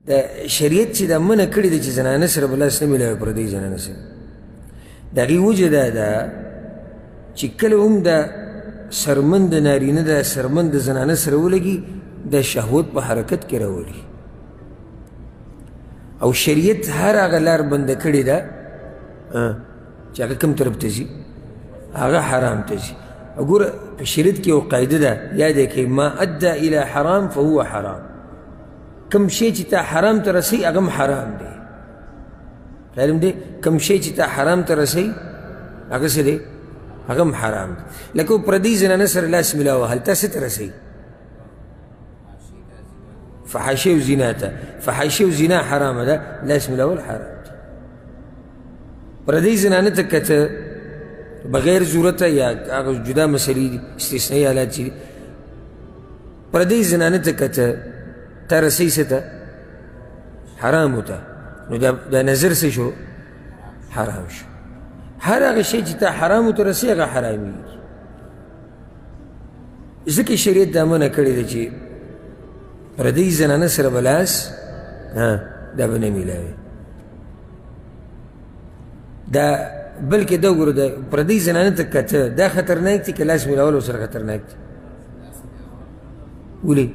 د شریعت چې دا منع کړې ده چې زنانه سره به لاس نه میلاوي پردۍ زنانه سره، د هغې وجه دا ده چې کله هم د سرمن د نارینه د سرمن د زنانه سره ولګي د شهوت په حرکت کې راولي، او شریعت هر هغه لار بنده کړې ده چې هغه کوم طرف ته ځي هغه حرام ته ځي. وګوره په شریعت کې یو قاعده ده یاد یې کړئ، ما ادى الى حرام فهو حرام. کم شی چې تا حرام ته رسوي هغه هم حرام دی. معلوم دی؟ کم شی چې تا حرام ته رسوي هغه څه دی؟ هغه هم حرام دی. لکه پردۍ زنانه سره لاس میلاوهل تا څه ته رسوي؟ فحاشي او زنا ته. فحاشي او زنا حرامه ده، لاس میلاول حرام دی. پردۍ زنانه ته که ته بغیر ضرورته یا هغه جدا مسلې دي استثنایي حالات چې دي، پردۍ زنانه ته که ته تا رسوي څه ته؟ حرامو ته، نو دا نظر څه شو؟ حرام شو. هر هغه شی چې تا حرامو ته رسوي هغه حرامېږي. ځکه شریعت دا منع کړې ده چې پردۍ زنانه سره به لاس دا به نه میلاوي. دا بلکې دا وګوره د پردۍ زنانه ته که ته دا خطرناک دي که لاس میلاول ورسره خطرناک دي؟ ولې؟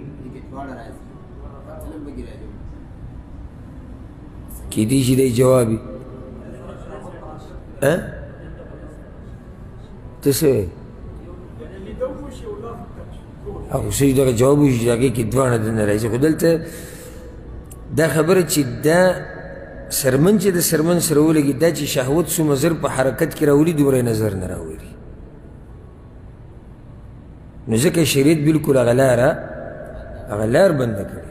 کیدای شي دی جواب وي. ته څه وایې؟ هغه څه دغه جواب وشي چې هغې کې دواړه دننه راځي، خو دلته دا خبره چې دا سرمن چې د سرمن سره ولګي دا چې شهوت څومره زر په حرکت کې راولي دومره نظر نه راولي. نو ځکه شریعت بلکل هغه لار بنده کړې.